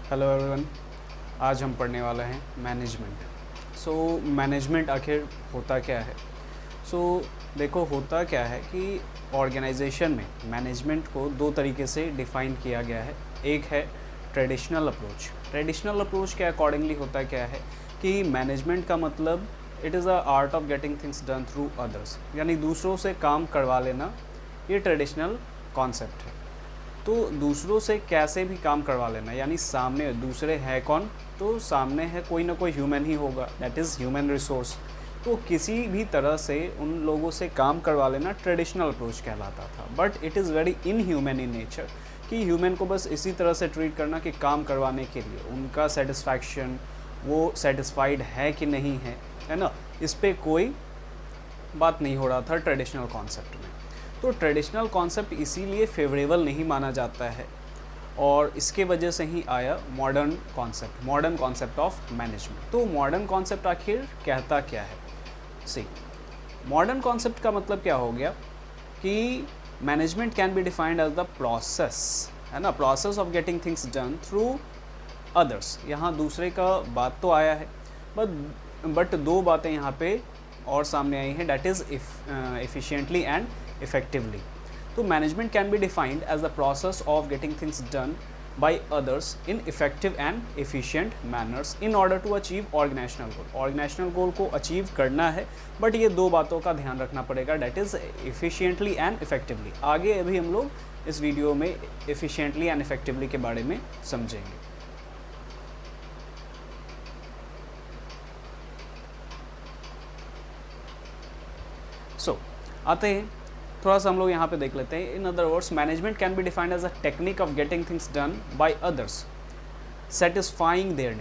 Hello everyone. आज हम पढ़ने वाले हैं मैनेजमेंट। मैनेजमेंट आखिर होता क्या है? देखो, होता क्या है कि ऑर्गेनाइजेशन में मैनेजमेंट को दो तरीके से डिफ़ाइन किया गया है। एक है ट्रेडिशनल अप्रोच। ट्रेडिशनल अप्रोच के अकॉर्डिंगली होता क्या है कि मैनेजमेंट का मतलब it is a art of getting things done through others, यानी दूसरों से काम करवा लेना। ये ट्रेडिशनल कॉन्सेप्ट है। तो दूसरों से कैसे भी काम करवा लेना, यानी सामने दूसरे है कौन? तो सामने है कोई ना कोई ह्यूमन ही होगा, दैट इज़ ह्यूमन रिसोर्स। तो किसी भी तरह से उन लोगों से काम करवा लेना ट्रेडिशनल अप्रोच कहलाता था। But it is very inhuman in nature कि ह्यूमन को बस इसी तरह से ट्रीट करना कि काम करवाने के लिए उनका सेटिस्फैक्शन, वो सेटिस्फाइड है कि नहीं है ना, इस पर कोई बात नहीं हो रहा था ट्रेडिशनल कॉन्सेप्ट में। तो ट्रेडिशनल कॉन्सेप्ट इसीलिए फेवरेबल नहीं माना जाता है और इसके वजह से ही आया मॉडर्न कॉन्सेप्ट ऑफ मैनेजमेंट। तो मॉडर्न कॉन्सेप्ट आखिर कहता क्या है? सी, मॉडर्न कॉन्सेप्ट का मतलब क्या हो गया कि management can be defined as the process, है ना, process of getting things done through others. यहाँ दूसरे का बात तो आया है, बट दो बातें यहाँ पे और सामने आई हैं, that is efficiently and effectively. तो management can be defined as the process of getting things done by others in effective and efficient manners in order to achieve organizational goal. Organizational goal को achieve करना है, but ये दो बातों का ध्यान रखना पड़ेगा, that is efficiently and effectively. आगे अभी हम लोग इस वीडियो में efficiently and effectively के बारे में समझेंगे। आते हैं, थोड़ा सा हम लोग यहाँ पे देख लेते हैं। In other words, management can be defined as a technique of getting things done by others satisfying their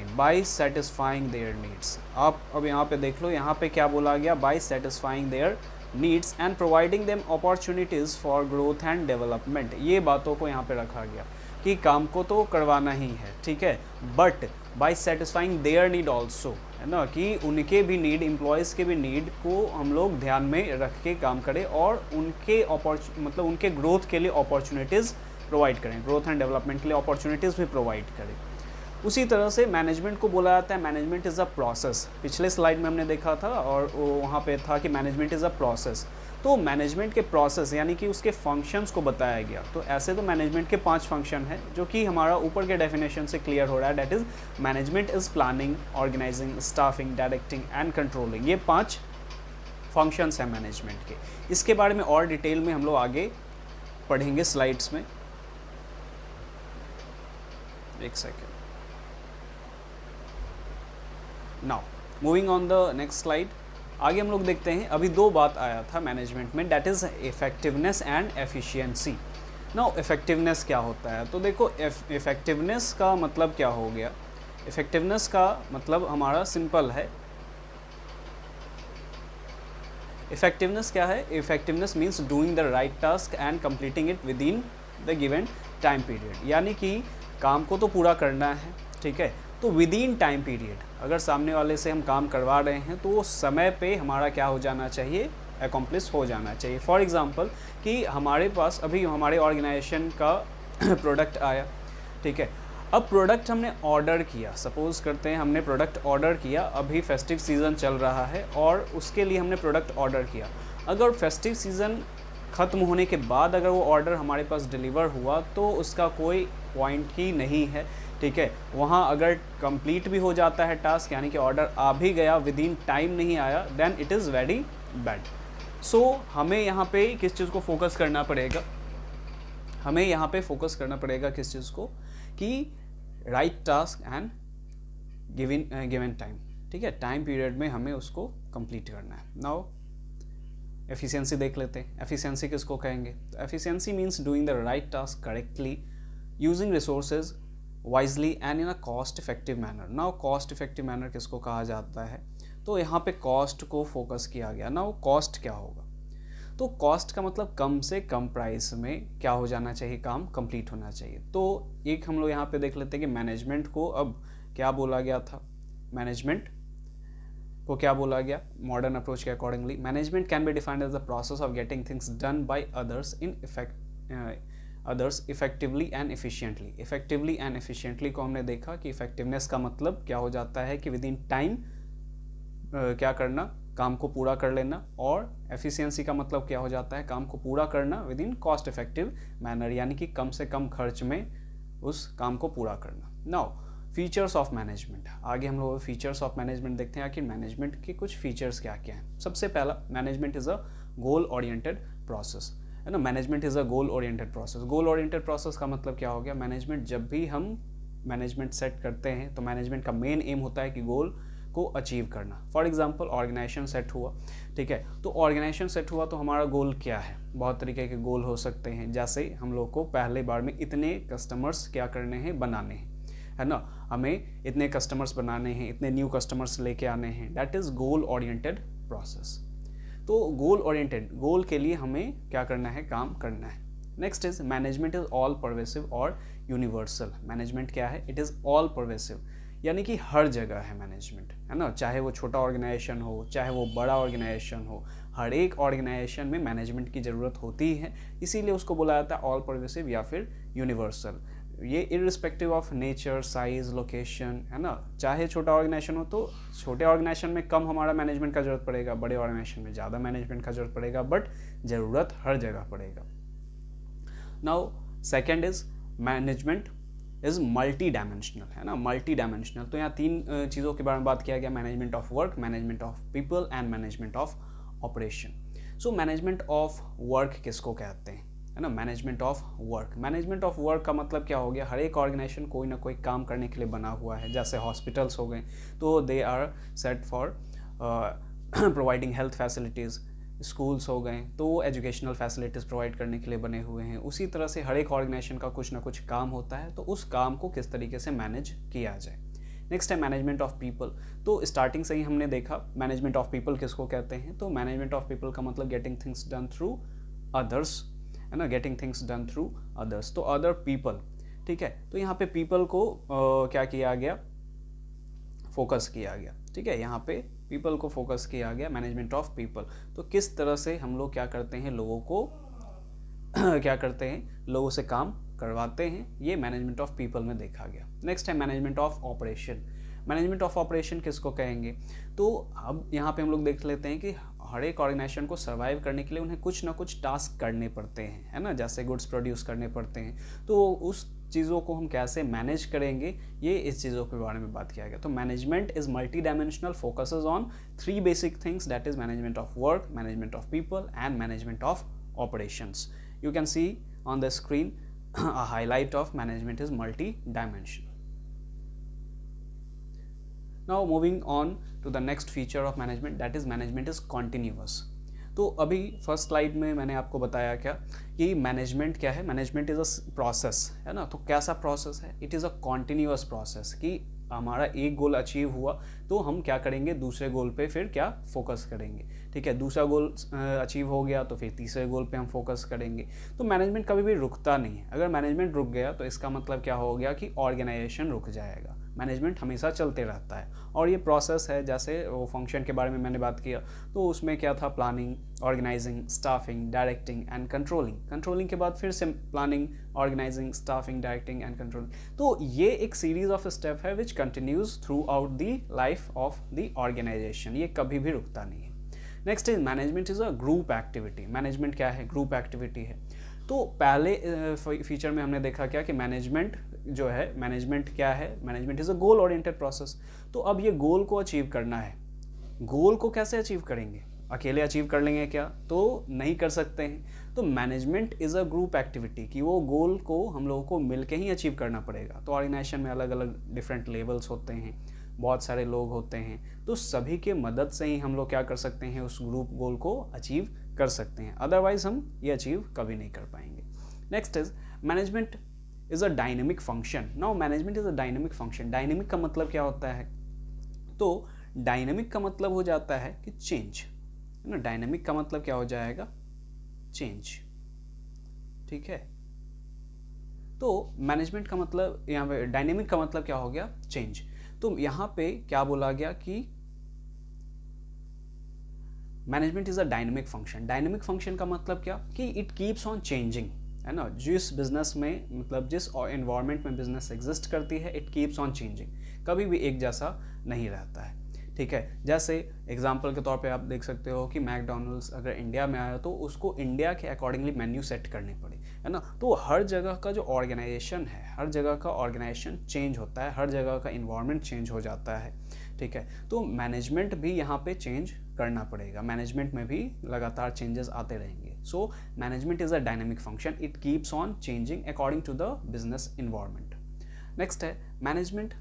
needs. आप अब यहाँ पे देख लो, यहाँ पे क्या बोला गया? By satisfying their needs and providing them opportunities for growth and development. ये बातों को यहाँ पे रखा गया कि काम को तो करवाना ही है, ठीक है, but by satisfying their need also, है ना, कि उनके भी नीड, एम्प्लॉयज़ के भी नीड को हम लोग ध्यान में रख के काम करें और उनके मतलब उनके ग्रोथ के लिए अपॉर्चुनिटीज़ प्रोवाइड करें, ग्रोथ एंड डेवलपमेंट के लिए अपॉर्चुनिटीज़ भी प्रोवाइड करें। उसी तरह से मैनेजमेंट को बोला जाता है मैनेजमेंट इज़ अ प्रोसेस। पिछले स्लाइड में हमने देखा था और वहाँ पे था कि मैनेजमेंट इज़ अ प्रोसेस। तो मैनेजमेंट के प्रोसेस यानी कि उसके फंक्शंस को बताया गया। तो ऐसे तो मैनेजमेंट के 5 फंक्शन हैं जो कि हमारा ऊपर के डेफिनेशन से क्लियर हो रहा है, that is management is planning, organising, staffing, directing and controlling. ये 5 फंक्शंस हैं मैनेजमेंट के। इसके बारे में और डिटेल में हम लोग आगे पढ़ेंगे स्लाइड्स में। एक second. Now moving on the next slide, आगे हम लोग देखते हैं। अभी दो बात आया था मैनेजमेंट में, that is effectiveness and efficiency. Now effectiveness क्या होता है? तो देखो, इफेक्टिवनेस का मतलब क्या हो गया? इफेक्टिवनेस का मतलब हमारा सिंपल है। इफेक्टिवनेस क्या है? Effectiveness means doing the right task and completing it with in the given time period, यानी कि काम को तो पूरा करना है, ठीक है, तो विद इन टाइम पीरियड अगर सामने वाले से हम काम करवा रहे हैं तो वो समय पे हमारा क्या हो जाना चाहिए? एकम्प्लिश हो जाना चाहिए। फॉर एग्ज़ाम्पल कि हमारे पास अभी हमारे ऑर्गेनाइजेशन का प्रोडक्ट आया, ठीक है, अब प्रोडक्ट हमने ऑर्डर किया, सपोज़ करते हैं हमने प्रोडक्ट ऑर्डर किया, अभी फेस्टिव सीज़न चल रहा है और उसके लिए हमने प्रोडक्ट ऑर्डर किया। अगर फेस्टिव सीज़न ख़त्म होने के बाद अगर वो ऑर्डर हमारे पास डिलीवर हुआ तो उसका कोई पॉइंट ही नहीं है, ठीक है। वहाँ अगर कंप्लीट भी हो जाता है टास्क, यानी कि ऑर्डर आ भी गया, विद इन टाइम नहीं आया, then it is very bad. So हमें यहाँ पे किस चीज़ को फोकस करना पड़ेगा? हमें यहाँ पे फोकस करना पड़ेगा किस चीज़ को? कि right task and given time, ठीक है, टाइम पीरियड में हमें उसको कंप्लीट करना है। नाउ एफिशिएंसी देख लेते हैं। एफिशिएंसी किसको कहेंगे? तो efficiency means doing the right task correctly, using resources wisely and in a cost effective manner. Now cost effective manner किसको कहा जाता है? तो यहाँ पे कॉस्ट को फोकस किया गया। नाउ कॉस्ट क्या होगा? तो कॉस्ट का मतलब कम से कम प्राइस में क्या हो जाना चाहिए? काम कंप्लीट होना चाहिए। तो एक हम लोग यहाँ पे देख लेते हैं कि मैनेजमेंट को अब क्या बोला गया था? मैनेजमेंट को क्या बोला गया मॉडर्न अप्रोच के accordingly? Management can be defined as the process of getting things done by others in others effectively and efficiently. Effectively and efficiently को हमने देखा कि इफेक्टिवनेस का मतलब क्या हो जाता है कि विद इन टाइम क्या करना, काम को पूरा कर लेना, और एफिशिएंसी का मतलब क्या हो जाता है, काम को पूरा करना with in cost effective manner, यानी कि कम से कम खर्च में उस काम को पूरा करना। नाउ फीचर्स ऑफ मैनेजमेंट, आगे हम लोग फीचर्स ऑफ मैनेजमेंट देखते हैं कि मैनेजमेंट के कुछ फीचर्स क्या क्या हैं। सबसे पहला, management is a goal oriented process, है ना। Management is a goal oriented process. Goal oriented process का मतलब क्या हो गया, मैनेजमेंट जब भी हम मैनेजमेंट सेट करते हैं तो मैनेजमेंट का मेन एम होता है कि गोल को अचीव करना। फॉर एग्जाम्पल ऑर्गेनाइजेशन सेट हुआ, ठीक है, तो ऑर्गेनाइजेशन सेट हुआ तो हमारा गोल क्या है, बहुत तरीके के गोल हो सकते हैं, जैसे हम लोग को पहले बार में इतने कस्टमर्स क्या करने हैं, बनाने हैं, है ना, हमें इतने कस्टमर्स बनाने हैं, इतने न्यू कस्टमर्स लेके आने हैं, that is goal oriented process. तो गोल ओरिएंटेड, गोल के लिए हमें क्या करना है, काम करना है। Next is management is all pervasive और यूनिवर्सल। मैनेजमेंट क्या है, इट इज ऑल परवेसिव, यानी कि हर जगह है मैनेजमेंट, है ना, चाहे वो छोटा ऑर्गेनाइजेशन हो, चाहे वो बड़ा ऑर्गेनाइजेशन हो, हर एक ऑर्गेनाइजेशन में मैनेजमेंट की ज़रूरत होती है, इसीलिए उसको बोला जाता है ऑल परवेसिव या फिर यूनिवर्सल। ये irrespective of nature, size, location, है ना, चाहे छोटा ऑर्गेनाइजेशन हो तो छोटे ऑर्गेनाइजेशन में कम हमारा मैनेजमेंट का जरूरत पड़ेगा, बड़े ऑर्गेनाइजेशन में ज़्यादा मैनेजमेंट का जरूरत पड़ेगा, बट ज़रूरत हर जगह पड़ेगा। Now second is management is multi dimensional, है ना, मल्टी डायमेंशनल। तो यहाँ तीन चीज़ों के बारे में बात किया गया, management of work, management of people and management of operation. So management of work किसको कहते हैं, है ना, management of work. Management of work का मतलब क्या हो गया, हर एक ऑर्गेनाइजेशन कोई ना कोई काम करने के लिए बना हुआ है, जैसे हॉस्पिटल्स हो गए तो they are set for providing health facilities, schools हो गए तो वो एजुकेशनल फैसिलिटीज़ प्रोवाइड करने के लिए बने हुए हैं। उसी तरह से हर एक ऑर्गेनाइजेशन का कुछ ना कुछ काम होता है, तो उस काम को किस तरीके से मैनेज किया जाए। नेक्स्ट है मैनेजमेंट ऑफ पीपल। तो स्टार्टिंग से ही हमने देखा मैनेजमेंट ऑफ पीपल किसको कहते हैं, तो मैनेजमेंट ऑफ पीपल का मतलब getting things done through others, है ना, getting things done through others, तो अदर पीपल, ठीक है। तो यहाँ पे पीपल को क्या किया गया, फोकस किया गया, ठीक है, यहाँ पे पीपल को फोकस किया गया, मैनेजमेंट ऑफ पीपल। तो किस तरह से हम लोग क्या करते हैं, लोगों को क्या करते हैं, लोगों से काम करवाते हैं, ये मैनेजमेंट ऑफ पीपल में देखा गया। नेक्स्ट है management of operation. Management of operation किसको कहेंगे, तो अब यहाँ पे हम लोग देख लेते हैं कि हर एक ऑर्गेनाइजेशन को सर्वाइव करने के लिए उन्हें कुछ ना कुछ टास्क करने पड़ते हैं, है ना, जैसे गुड्स प्रोड्यूस करने पड़ते हैं, तो उस चीज़ों को हम कैसे मैनेज करेंगे, ये इस चीज़ों के बारे में बात किया गया। तो management is multi dimensional, focuses on three basic things, that is management of work, management of people and management of operations. You can see on the screen a highlight of management is multi-dimensional. Now moving on to the next feature of management, that is management is continuous. तो अभी first slide में मैंने आपको बताया क्या कि management क्या है, मैनेजमेंट इज अ प्रोसेस, है ना, तो कैसा प्रोसेस है, it is a continuous process, कि हमारा एक गोल अचीव हुआ तो हम क्या करेंगे, दूसरे गोल पे फिर क्या फोकस करेंगे, ठीक है, दूसरा गोल अचीव हो गया तो फिर तीसरे गोल पे हम फोकस करेंगे। तो मैनेजमेंट कभी भी रुकता नहीं है, अगर मैनेजमेंट रुक गया तो इसका मतलब क्या हो गया कि ऑर्गेनाइजेशन रुक जाएगा। मैनेजमेंट हमेशा चलते रहता है और ये प्रोसेस है, जैसे वो फंक्शन के बारे में मैंने बात किया तो उसमें क्या था, planning, organising, staffing, directing and controlling. Controlling के बाद फिर से planning, organising, staffing, directing and controlling. तो ये एक सीरीज ऑफ स्टेप है which continues throughout the life of the organisation, ये कभी भी रुकता नहीं है। Next is management is a group activity. Management क्या है, ग्रुप एक्टिविटी है। तो पहले फीचर में हमने देखा क्या कि मैनेजमेंट जो है, मैनेजमेंट क्या है, management is a goal oriented process. तो अब ये गोल को अचीव करना है, गोल को कैसे अचीव करेंगे, अकेले अचीव कर लेंगे क्या, तो नहीं कर सकते हैं। तो management is a group activity, कि वो गोल को हम लोगों को मिल के ही अचीव करना पड़ेगा। तो ऑर्गेनाइजेशन में अलग अलग डिफरेंट लेवल्स होते हैं, बहुत सारे लोग होते हैं, तो सभी के मदद से ही हम लोग क्या कर सकते हैं, उस ग्रुप गोल को अचीव कर सकते हैं, अदरवाइज हम ये अचीव कभी नहीं कर पाएंगे। Next is management is a dynamic function. Now management is a dynamic function. Dynamic का मतलब क्या होता है, तो डायनेमिक का मतलब हो जाता है कि चेंज, है ना, डायनेमिक का मतलब क्या हो जाएगा, चेंज, ठीक है। तो मैनेजमेंट का मतलब, यहाँ पे डायनेमिक का मतलब क्या हो गया, चेंज। तो यहाँ पे क्या बोला गया कि management is a dynamic function. Dynamic function का मतलब क्या कि इट कीप्स ऑन चेंजिंग, है ना, जिस बिजनेस में मतलब जिस इन्वायरमेंट में बिजनेस एग्जिस्ट करती है इट कीप्स ऑन चेंजिंग, कभी भी एक जैसा नहीं रहता है। ठीक है, जैसे एग्जांपल के तौर पे आप देख सकते हो कि मैकडोनल्ड्स अगर इंडिया में आया तो उसको इंडिया के अकॉर्डिंगली मेन्यू सेट करनी पड़ी, है ना। तो हर जगह का जो ऑर्गेनाइजेशन है, हर जगह का ऑर्गेनाइजेशन चेंज होता है, हर जगह का इन्वायरमेंट चेंज हो जाता है। ठीक है, तो मैनेजमेंट भी यहाँ पे चेंज करना पड़ेगा, मैनेजमेंट में भी लगातार चेंजेस आते रहेंगे। So management is a dynamic function, it keeps on changing according to the business environment. Next है management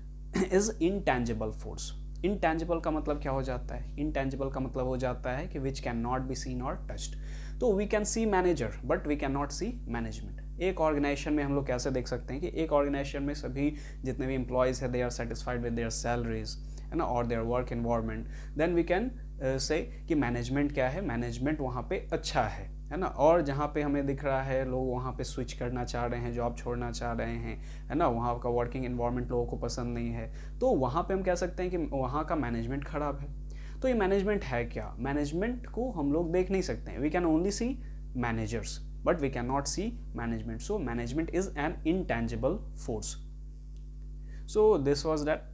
is intangible force. Intangible का मतलब क्या हो जाता है? इनटैंजिबल का मतलब हो जाता है कि which can not be seen और टच्ड। तो we can see manager but we can not see management. एक ऑर्गेनाइजेशन में हम लोग कैसे देख सकते हैं कि एक ऑर्गेनाइजेशन में सभी जितने भी एम्प्लॉयज़ है they are satisfied with their salaries, है ना, और their work environment, then we can say कि मैनेजमेंट क्या है, मैनेजमेंट वहाँ पे अच्छा है ना। और जहाँ पे हमें दिख रहा है लोग वहाँ पे स्विच करना चाह रहे हैं, जॉब छोड़ना चाह रहे हैं, है ना, वहाँ का वर्किंग एनवायरनमेंट लोगों को पसंद नहीं है, तो वहाँ पे हम कह सकते हैं कि वहाँ का मैनेजमेंट खराब है। तो ये मैनेजमेंट है क्या? मैनेजमेंट को हम लोग देख नहीं सकते हैं, we can only see managers but we can not see management. So management is an intangible force. So this was that.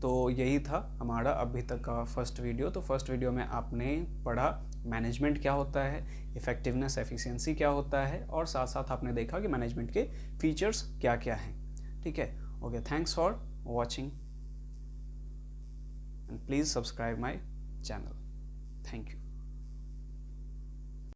तो यही था हमारा अभी तक का फर्स्ट वीडियो। तो फर्स्ट वीडियो में आपने पढ़ा मैनेजमेंट क्या होता है, इफेक्टिवनेस एफिशिएंसी क्या होता है, और साथ साथ आपने देखा कि मैनेजमेंट के फीचर्स क्या क्या हैं। ठीक है, okay, thanks for watching and please subscribe my channel. Thank you.